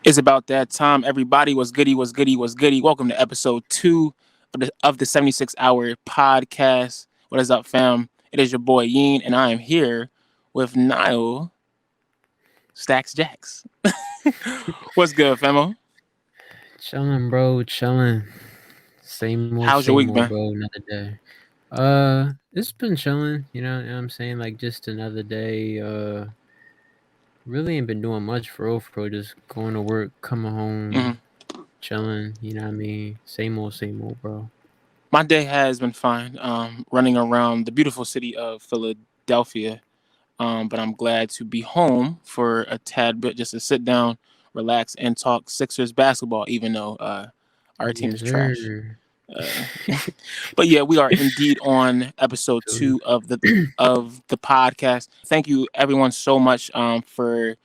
It's about that time. Everybody was goody, was goody, was goody. Welcome to episode 2 of the 76-hour podcast. What is up, fam? It is your boy Yeen, and I am here with Nyle Stacks Jacks. What's good, famo? Chilling, bro. Chilling. How's your Same week old, been? bro. Another day. It's been chilling. You know what I'm saying? Like just another day. Really ain't been doing much for real, for real. Just going to work, coming hmm home, chilling. You know what I mean? Same old, bro. My day has been fine. Running around the beautiful city of Philadelphia. But I'm glad to be home for a tad bit, just to sit down, relax, and talk Sixers basketball. Even though our team Yes, is trash. sir. Uh, but yeah, we are indeed on episode Feel you. 2 of the podcast. Thank you everyone so much for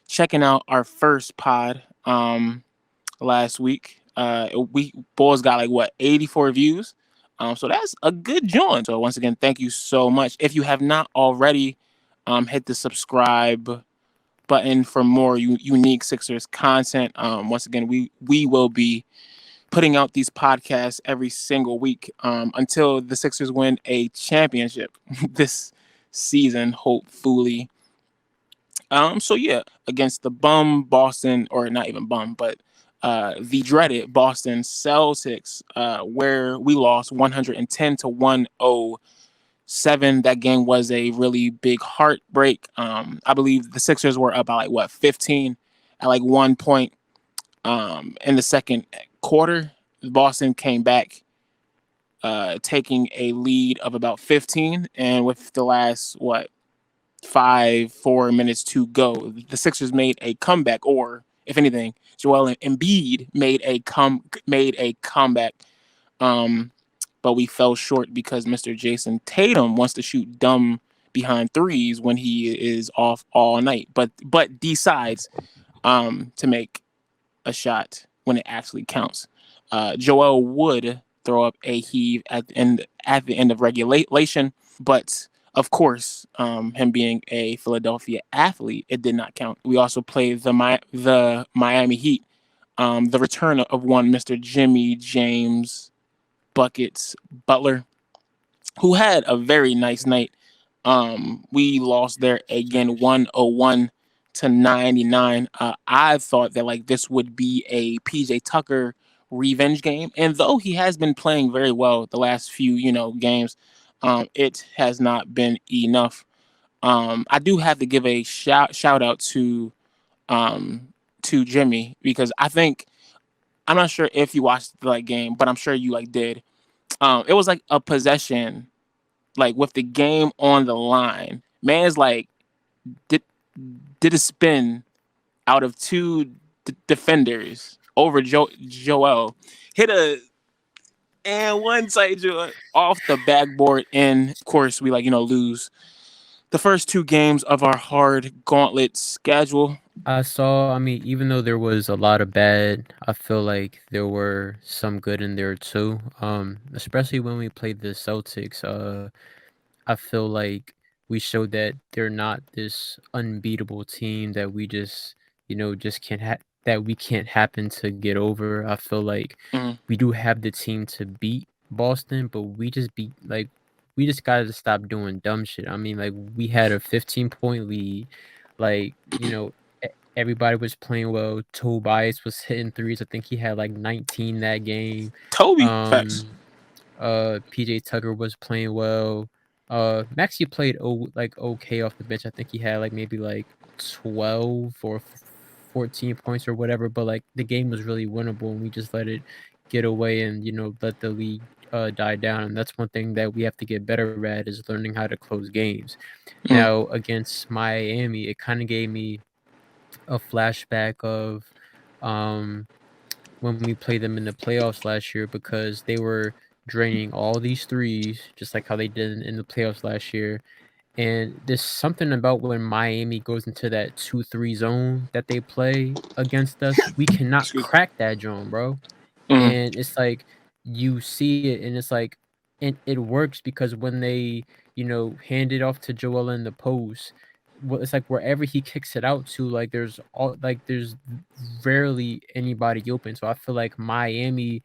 checking out our first pod last week. We boys got like what 84 views. So that's a good joint. So once again, thank you so much. If you have not already, hit the subscribe button for more unique Sixers content. Once again, we will be putting out these podcasts every single week until the Sixers win a championship this season, hopefully. So yeah, against the bum Boston, or not even bum, but the dreaded Boston Celtics, where we lost 110 to 107. That game was a really big heartbreak. I believe the Sixers were up by like what 15 at like 1 point in the second quarter. Boston came back, taking a lead of about 15, and with the last what 4 minutes to go, the Sixers made a comeback, or if anything, Joel Embiid made a comeback. Um, but we fell short because Mr. Jason Tatum wants to shoot dumb behind threes when he is off all night, but decides to make a shot when it actually counts. Joel would throw up a heave at the end of regulation, but of course, him being a Philadelphia athlete, it did not count. We also played the Miami Heat, the return of one Mr. Jimmy James Buckets Butler, who had a very nice night. We lost there again, 101 to 99. I thought that like this would be a PJ Tucker revenge game, and though he has been playing very well the last few games, it has not been enough. I do have to give a shout out um to Jimmy, because I think, I'm not sure if you watched the like game, but I'm sure you like did. It was like a possession, like with the game on the line. Man's like did did a spin out of two defenders over Joel, hit a and one side Joel off the backboard, and of course we lose the first two games of our hard gauntlet schedule. I mean, even though there was a lot of bad, I feel like there were some good in there too. Especially when we played the Celtics. I feel like we showed that they're not this unbeatable team that we just, just that we can't happen to get over. I feel like Mm, we do have the team to beat Boston, but we just gotta stop doing dumb shit. I mean, like we had a 15-point lead, like everybody was playing well. Tobias was hitting threes. I think he had like 19 that game. Toby, facts. Um, PJ Tucker was playing well. Maxey played okay off the bench. I think he had like maybe like 12 or 14 points or whatever, but like the game was really winnable and we just let it get away and let the lead die down. And that's one thing that we have to get better at is learning how to close games. Mm, Now against Miami, it kind of gave me a flashback of um when we played them in the playoffs last year because they were draining all these threes, just like how they did in the playoffs last year. And there's something about when Miami goes into that 2-3 zone that they play against us, we cannot excuse crack that zone, bro. me. Mm, And it's like you see it and it's like and it works because when they, hand it off to Joel in the post, well, it's like wherever he kicks it out to, like there's rarely anybody open. So I feel like Miami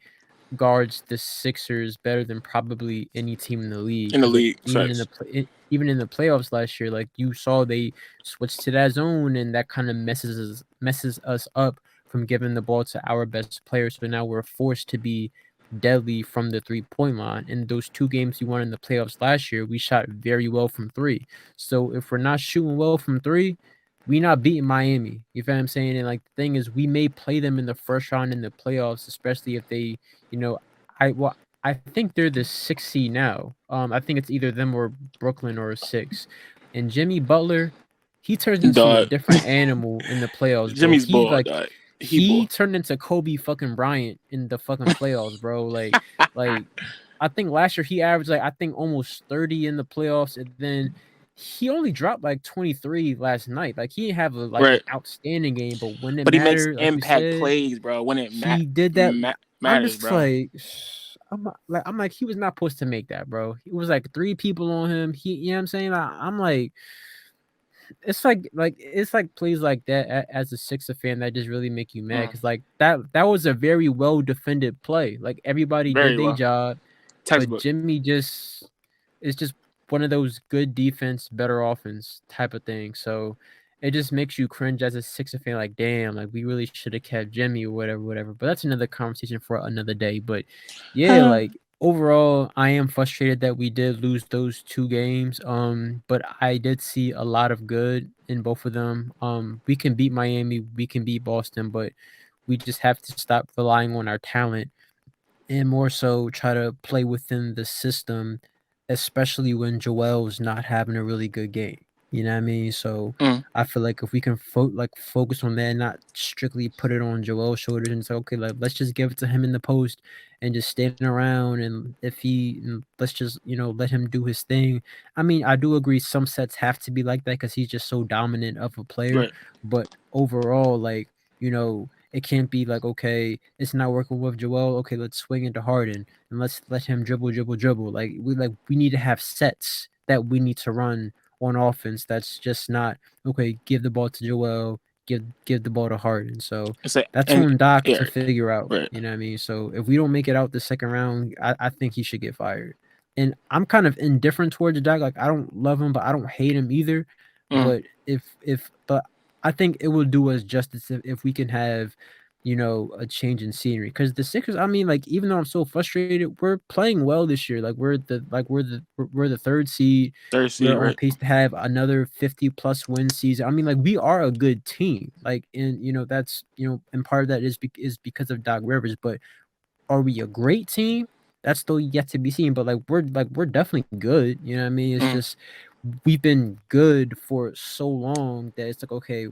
guards the Sixers better than probably any team in the league. in the Because like league. Facts. even in the playoffs last year, like you saw they switched to that zone, and that kind of messes us up from giving the ball to our best player. So now we're forced to be deadly from the 3-point line. In those two games we won in the playoffs last year, we shot very well from three. So if we're not shooting well from three, we not beating Miami. You feel what I'm saying? And like the thing is, we may play them in the first round in the playoffs, especially if they, you know, well, I think they're the 6th seed now. I think it's either them or Brooklyn or 6. And Jimmy Butler, he turns into a Dog. different animal in the playoffs, bro. Jimmy's He ball, like dog. He he ball. turned into Kobe fucking Bryant in the fucking playoffs, bro. Like I think last year he averaged like I think almost 30 in the playoffs, and then he only dropped like 23 last night. Like he didn't have like an Right. outstanding game, but when it But he makes mattered, like you impact said, plays, bro. When it he did that. I'm matters, just bro. like, I'm like he was not supposed to make that, bro. It was like three people on him. You know what I'm saying? I'm like, it's like plays like that as a Sixer fan that just really make you mad Mm, because like that was a very well defended play. Like everybody did very their well. job, but Textbook. Jimmy just it's just one of those good defense, better offense type of thing. So it just makes you cringe as a Sixer fan. Like, damn, like we really should have kept Jimmy or whatever, whatever. But that's another conversation for another day. But yeah, like overall, I am frustrated that we did lose those two games. But I did see a lot of good in both of them. We can beat Miami, we can beat Boston, but we just have to stop relying on our talent and more so try to play within the system, especially when Joel's not having a really good game. You know what I mean? So mm, I feel like if we can focus on that, not strictly put it on Joel's shoulders and say, okay, like let's just give it to him in the post and just stand around, and if let's just let him do his thing. I mean, I do agree some sets have to be like that because he's just so dominant of a player, right. but overall, like it can't be like, okay, it's not working with Joel. Okay, let's swing into Harden and let's let him dribble, dribble, dribble. We need to have sets that we need to run on offense. That's just not okay. Give the ball to Joel. Give the ball to Harden. So It's a that's and on Doc yeah, to figure out. right. You know what I mean? So if we don't make it out the second round, I think he should get fired. And I'm kind of indifferent towards Doc. Like I don't love him, but I don't hate him either. Mm, But but I think it will do us justice if we can have, a change in scenery. Because the Sixers, I mean, like even though I'm so frustrated, we're playing well this year. Like we're the third seed. third We're seed, on right. pace to have another 50 plus win season. I mean, like we are a good team. Like, and that's and part of that is because of Doc Rivers. But are we a great team? That's still yet to be seen. But like we're definitely good. You know what I mean? It's Mm. just we've been good for so long that it's like, okay,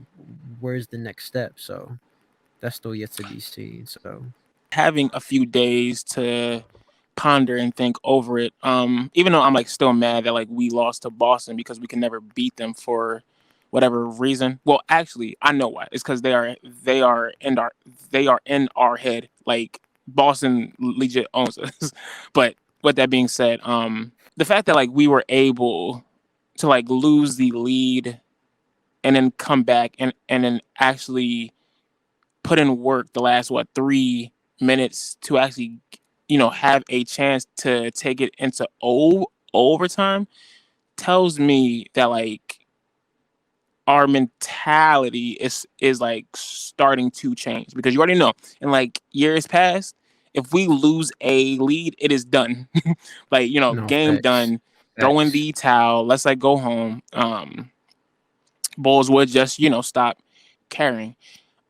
where's the next step? So that's still yet to be seen. So Having a few days to ponder and think over it. Even though I'm like still mad that like we lost to Boston because we can never beat them for whatever reason. Well, actually, I know why. It's because they are in our head. Like Boston legit owns us. But with that being said, the fact that like we were able to like lose the lead and then come back and then actually put in work the last 3 minutes to actually have a chance to take it into overtime tells me that like our mentality is like starting to change because you already know in like years past if we lose a lead it is done. Like no, game facts, done, throw in facts. the towel, let's like go home. Bulls would just stop caring.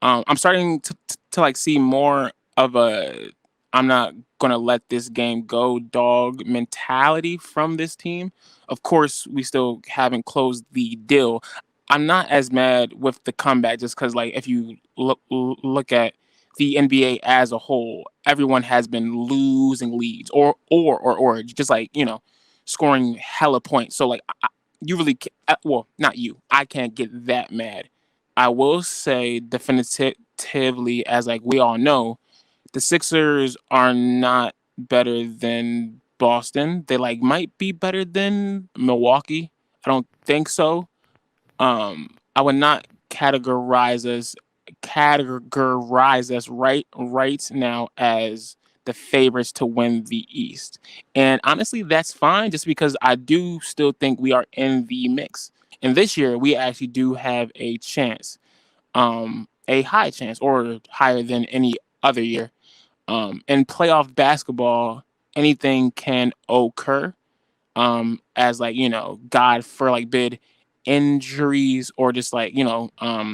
I'm starting to like see more of a I'm not gonna let this game go dog mentality from this team. Of course, we still haven't closed the deal. I'm not as mad with the comeback just because like if you look at the NBA as a whole, everyone has been losing leads or just like scoring hella points. So like you really well not you. I can't get that mad. I will say definitively, as like we all know, the Sixers are not better than Boston. They like might be better than Milwaukee. I don't think so. I would not categorize us right now as the favorites to win the East. And honestly, that's fine just because I do still think we are in the mix. And this year we actually do have a chance, a high chance or higher than any other year. In playoff basketball, anything can occur, as like, God for like bid injuries or just like,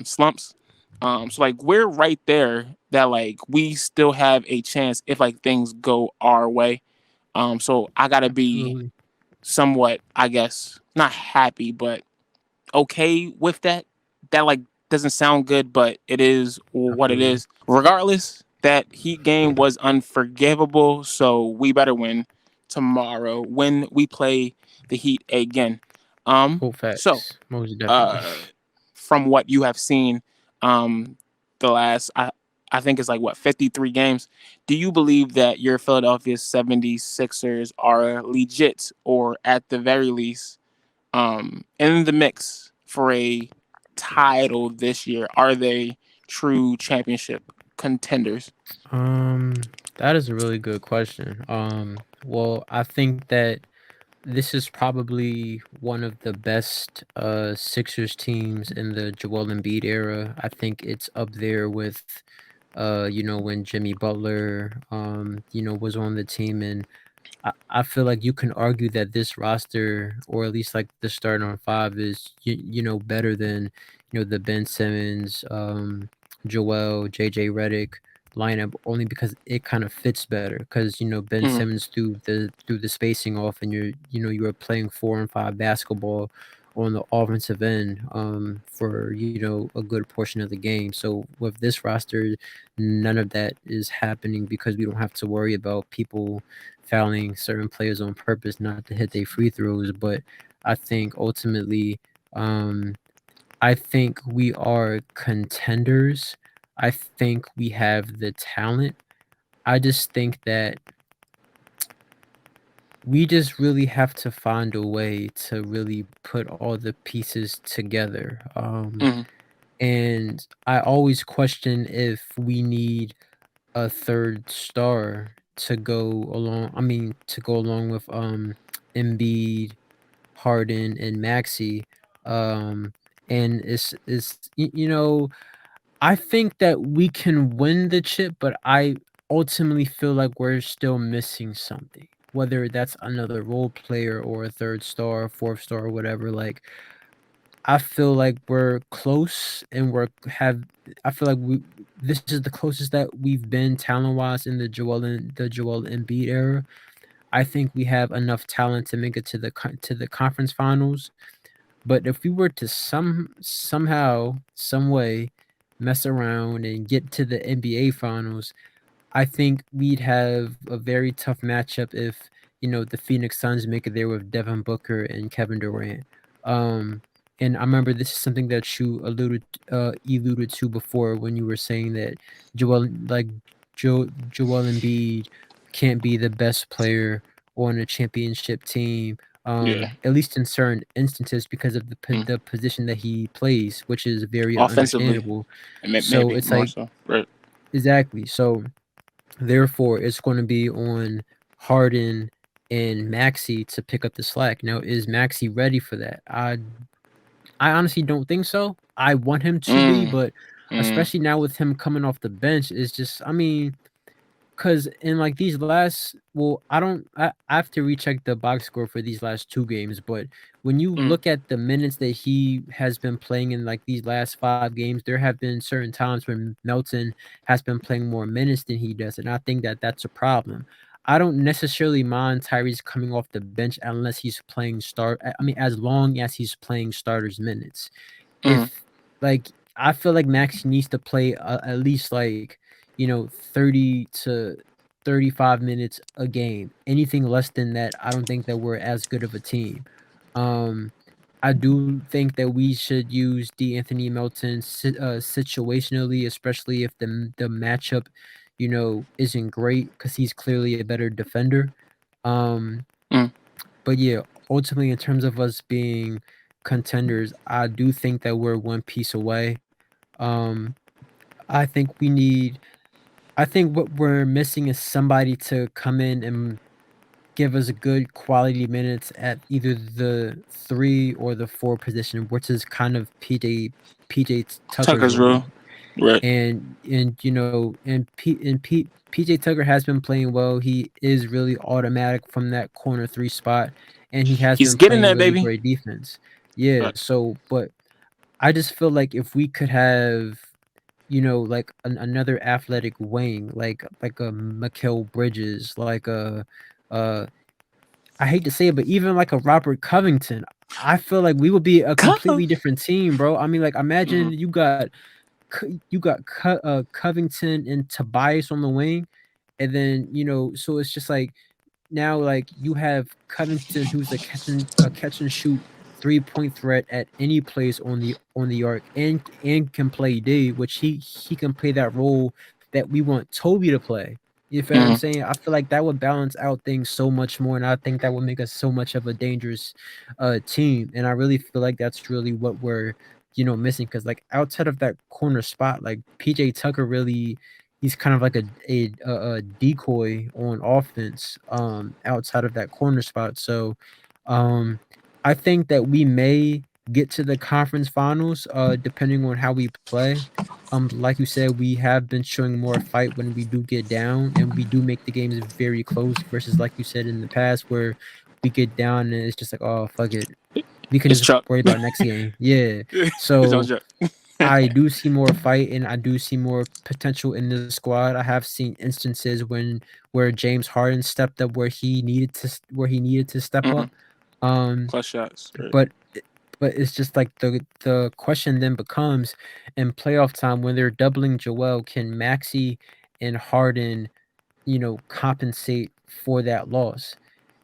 slumps. So like we're right there that like we still have a chance if like things go our way. So I gotta be Absolutely. somewhat, I guess, not happy, but okay with that. That like doesn't sound good, but it is what it Absolutely. is. Regardless, that Heat game was unforgivable, so we better win tomorrow when we play the Heat again. Full So facts. Most definitely. uh from what you have seen, um the last I think it's like what 53 games. Do you believe that your Philadelphia 76ers are legit or at the very least in the mix for a title this year? Are they true championship contenders? That is a really good question. Well, I think that this is probably one of the best Sixers teams in the Joel Embiid era. I think it's up there with when Jimmy Butler was on the team, and I feel like you can argue that this roster, or at least like the starting five, is better than the Ben Simmons, JJ Redick lineup, only because it kind of fits better. Because Ben Mm, Simmons threw the spacing off, and you were playing 4-and-5 basketball on the offensive end for a good portion of the game. So with this roster, none of that is happening because we don't have to worry about people fouling certain players on purpose not to hit their free throws. But I think ultimately, um, I think we are contenders. I think we have the talent. I just think that we just really have to find a way to really put all the pieces together. mm, And I always question if we need a third star to go along. I mean, to go along with Embiid, Harden, and Maxey. Um, and I think that we can win the chip, but I ultimately feel like we're still missing something. Whether that's another role player or a third star, fourth star, or whatever. Like I feel like we're close, and I feel like we this is the closest that we've been talent wise in the Joel Embiid era. I think we have enough talent to make it to the conference finals. But if we were to somehow, some way, mess around and get to the NBA finals, I think we'd have a very tough matchup if the Phoenix Suns make it there with Devin Booker and Kevin Durant. Um, and I remember this is something that you alluded to before when you were saying that Joel Embiid can't be the best player on a championship team. yeah. At least in certain instances because of Mm. the position that he plays, which is very Offensively, understandable. So maybe it's more like so. Right. exactly. So therefore, it's going to be on Harden and Maxey to pick up the slack. Now, is Maxey ready for that? I honestly don't think so. I want him to be, Mm, but mm, especially now with him coming off the bench, is just I mean, because in like these last, well, I have to recheck the box score for these last two games, but when you mm, look at the minutes that he has been playing in like these last 5 games, there have been certain times when Melton has been playing more minutes than he does, and I think that that's a problem. I don't necessarily mind Tyrese coming off the bench unless he's playing start. I mean, as long as he's playing starters minutes. mm, If like I feel like Max needs to play at least like 30 to 35 minutes a game. Anything less than that, I don't think that we're as good of a team. Um, I do think that we should use D'Anthony Melton situationally, especially if the matchup, isn't great because he's clearly a better defender. Um, mm, but yeah, ultimately, in terms of us being contenders, I do think that we're one piece away. Um, I think we need. I think what we're missing is somebody to come in and give us a good quality minutes at either the 3 or the 4 position, which is kind of PJ Tucker's Tucker's role. rule, right? And you know, PJ Tucker has been playing well. He is really automatic from that corner 3 spot, and he has He's been getting playing that, really baby. great defense. Yeah, Right. so but I just feel like if we could have, you know, like another athletic wing, like a Mikal Bridges, like a uh I hate to say it, but even like a Robert Covington, I feel like we would be a Cove. completely different team, bro. I mean, like Mm-hmm. imagine you got Covington and Tobias on the wing, and then so it's just like now like you have Covington who's a catch and shoot 3-point threat at any place on the arc and can play D, which he can play that role that we want Toby to play. You feel what I'm Mm-hmm. saying? I feel like that would balance out things so much more, and I think that would make us so much of a dangerous team. And I really feel like that's really what we're missing because like outside of that corner spot, like PJ Tucker really he's kind of like a decoy on offense outside of that corner spot. So um I think that we may get to the conference finals depending on how we play. Like you said, we have been showing more fight when we do get down, and we do make the games very close versus like you said in the past where we get down and it's just like, oh fuck it, we can It's just Chuck. worry about next game. Yeah. It's on So Chuck. I do see more fight and I do see more potential in the squad. I have seen instances where James Harden stepped up where he needed to step Mm-hmm. up. Um, Clutch shots. Right. but it's just like the question then becomes in playoff time when they're doubling Joel, can Maxey and Harden compensate for that loss?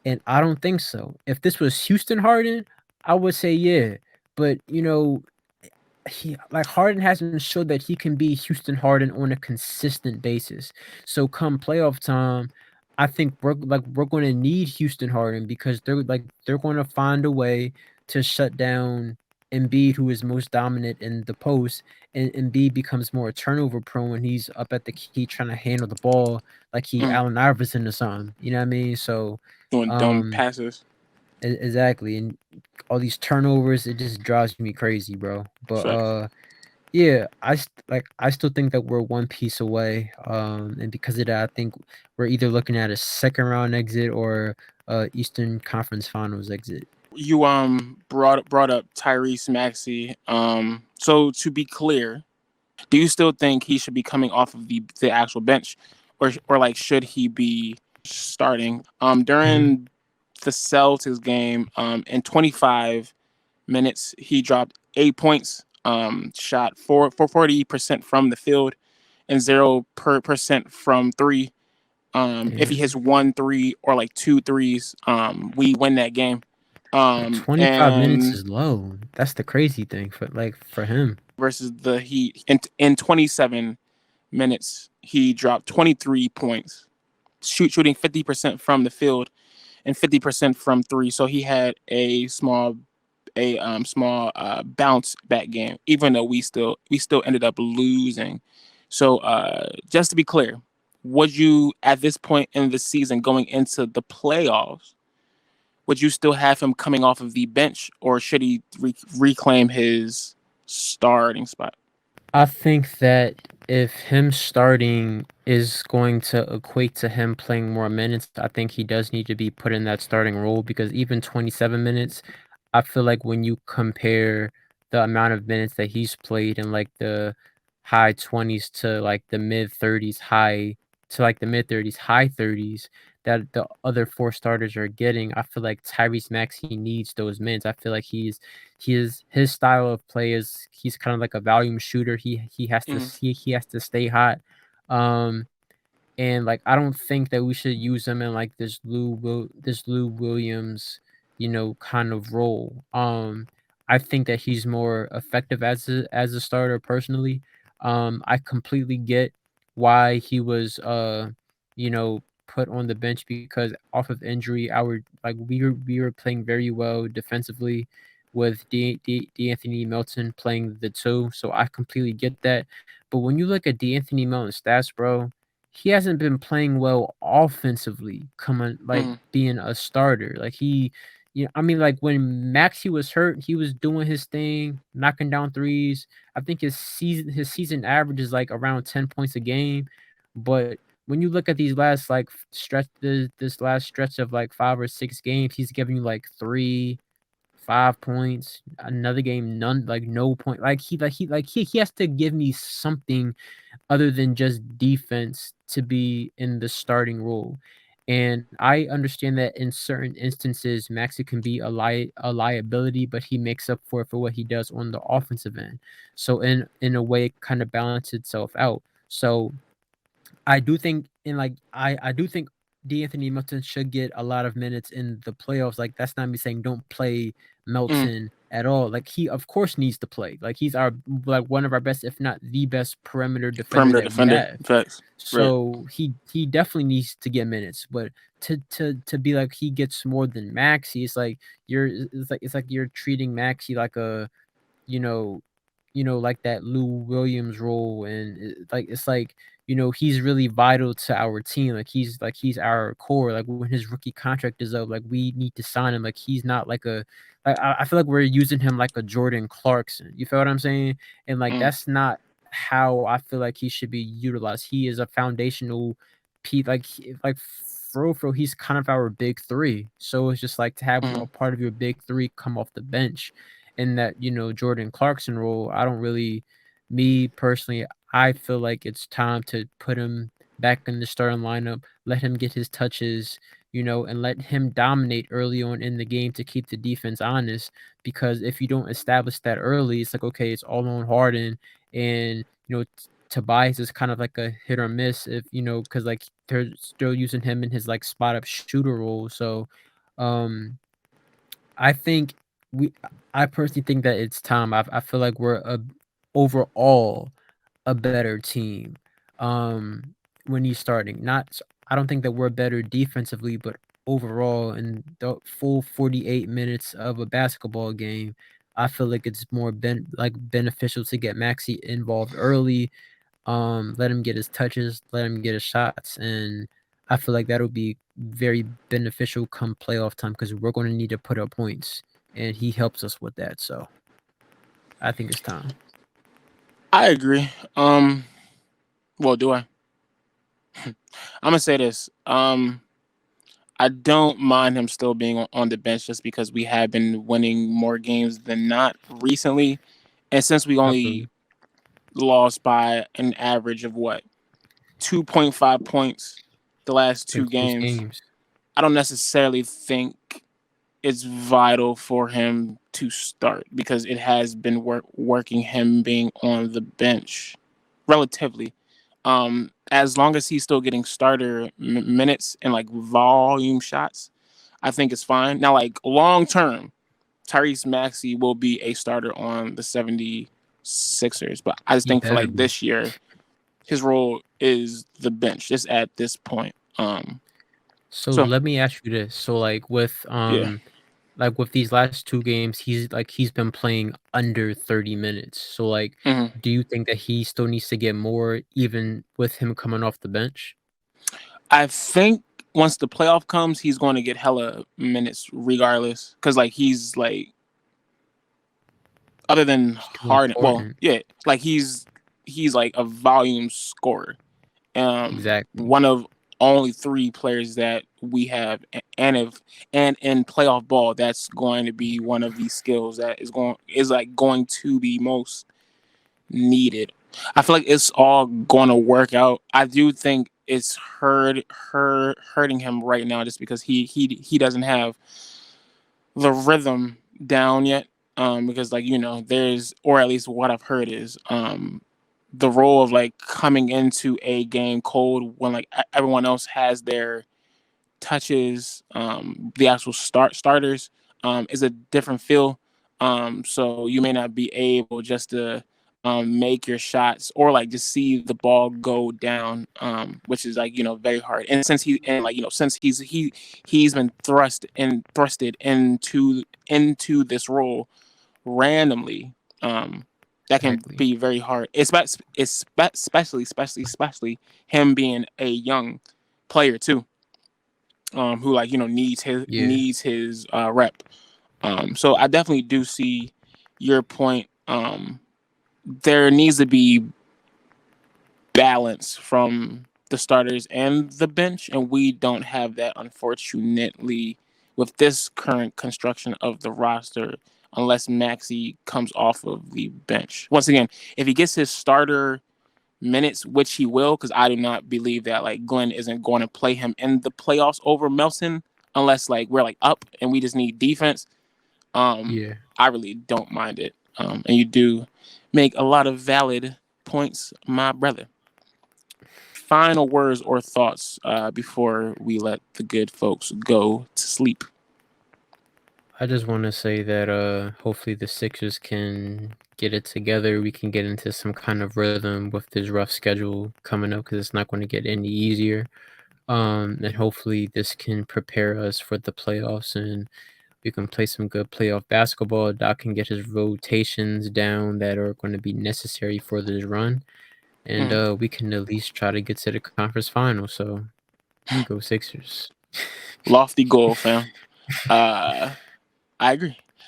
And I don't think so. If this was Houston Harden, I would say yeah. But he like Harden hasn't showed that he can be Houston Harden on a consistent basis. So come playoff time, I think we're going to need Houston Harden because they're going to find a way to shut down Embiid, who is most dominant in the post, and Embiid becomes more turnover prone when he's up at the key trying to handle the ball like he Mm-hmm. Allen Iverson or something. You know what I mean? So, Doing dumb um, passes. exactly, and all these turnovers, it just drives me crazy, bro. But Facts. yeah, I still think that we're one piece away, and because of that, I think we're either looking at a second round exit or Eastern Conference Finals exit. You brought up Tyrese Maxey. So to be clear, do you still think he should be coming off of the actual bench, or like should he be starting? Mhm. During the Celtics game, in 25 minutes, he dropped 8 points. Shot for 40% from the field and 0% from three. If he hits Damn. 1 3 or like two threes, we win that game. 25 minutes And is low. That's the crazy thing for him. versus the Heat in 27 minutes, he dropped 23 points, shooting 50% from the field and 50% from three. So he had a small bounce back game, even though we still ended up losing. So just to be clear, would you at this point in the season going into the playoffs, would you still have him coming off of the bench, or should he reclaim his starting spot? I think that if him starting is going to equate to him playing more minutes, I think he does need to be put in that starting role because even 27 minutes, I feel like when you compare the amount of minutes that he's played in like the high 20s to like the mid 30s, high 30s that the other four starters are getting, I feel like Tyrese Maxey needs those minutes. I feel like his style of play is he's kind of like a volume shooter. Mm, He has to stay hot. Um and like I don't think that we should use him in like this Lou Williams, kind of role. I think that he's more effective as a starter personally. I completely get why he was put on the bench because off of injury, we were playing very well defensively. with D'Anthony Melton playing the two. So I completely get that. But when you look at D'Anthony Melton's stats, bro, he hasn't been playing well offensively, coming like Mm, being a starter. Like I mean, like when Maxey was hurt, he was doing his thing, knocking down threes. I think his season average is like around 10 points a game. But when you look at these last like this last stretch of like 5 or 6 games, he's giving you like 3, 5 points. Another game, none, like no point. He has to give me something other than just defense to be in the starting role. And I understand that in certain instances, Maxi can be a liability, but he makes up for it for what he does on the offensive end. So in a way, it kind of balances itself out. So I do think I do think D'Anthony Melton should get a lot of minutes in the playoffs. Like that's not me saying don't play mm. Melton at all. Like he of course needs to play. Like he's our like one of our best, if not the best perimeter defender Perimeter that we defender. have. Facts. Right. So he definitely needs to get minutes. But to be like he gets more than Maxi, it's like it's like you're treating Maxi like a you know, like that Lou Williams role, and it's like he's really vital to our team. Like he's our core. Like when his rookie contract is up, like we need to sign him. Like he's not like a. I feel like we're using him like a Jordan Clarkson. You feel what I'm saying? And like Mm, that's not how I feel like he should be utilized. He is a foundational piece. Like for real, he's kind of our big three. So it's just like to have a mm. part of your big three come off the bench in that Jordan Clarkson role. I don't really, me personally, I feel like it's time to put him back in the starting lineup, let him get his touches, and let him dominate early on in the game to keep the defense honest. Because if you don't establish that early, it's like okay, it's all on Harden, and Tobias is kind of like a hit or miss if because like they're still using him in his like spot up shooter role. So, um, I think we I personally think that it's time. I feel like we're overall a better team. When he's starting. Not I don't think that we're better defensively, but overall in the full 48 minutes of a basketball game, I feel like it's more beneficial to get Maxi involved early, let him get his touches, let him get his shots, and I feel like that'll be very beneficial come playoff time because we're going to need to put up points, and he helps us with that. So I think it's time. I agree. Well, do I? I'm gonna say this. I don't mind him still being on the bench just because we have been winning more games than not recently, and since we I feel only lost by an average of what 2.5 points the last in two close games, games. I don't necessarily think it's vital for him to start because it has been working him being on the bench relatively. As long as he's still getting starter minutes and like volume shots, I think it's fine. Now, like long term, Tyrese Maxey will be a starter on the 76ers, but I just He think for better like be. this year, his role is the bench just at this point. So So let me ask you this. So yeah. like with these last two games, he's been playing under 30 minutes. So like Mhm. do you think that he still needs to get more even with him coming off the bench? I think once the playoff comes, he's going to get hella minutes regardless. Cause like he's like other than It's too Harden, well, important. yeah, like he's like a volume scorer. Exactly. One of only three players that we have, and in playoff ball, that's going to be one of these skills that is like going to be most needed. I feel like it's all going to work out. I do think it's hurting him right now just because he doesn't have the rhythm down yet. Because like there's or at least what I've heard is the role of like coming into a game cold when like everyone else has their touches, the actual starters, is a different feel. So you may not be able just to make your shots or like just see the ball go down, which is like very hard. And since he's been thrusted into this role randomly, that can Exactly. be very hard. Especially him being a young player too, who needs Yeah. his rep. So I definitely do see your point. There needs to be balance from the starters and the bench, and we don't have that, unfortunately, with this current construction of the roster, unless Maxey comes off of the bench. Once again, if he gets his starter minutes, which he will, because I do not believe that like Glenn isn't going to play him in the playoffs over Melton, unless like we're like up and we just need defense. Yeah. I really don't mind it. And you do make a lot of valid points, my brother. Final words or thoughts before we let the good folks go to sleep. I just want to say that hopefully the Sixers can get it together. We can get into some kind of rhythm with this rough schedule coming up because it's not going to get any easier. And hopefully this can prepare us for the playoffs and we can play some good playoff basketball. Doc can get his rotations down that are going to be necessary for this run. And Mhm. we can at least try to get to the conference final. So go Sixers. Lofty goal, fam. I agree.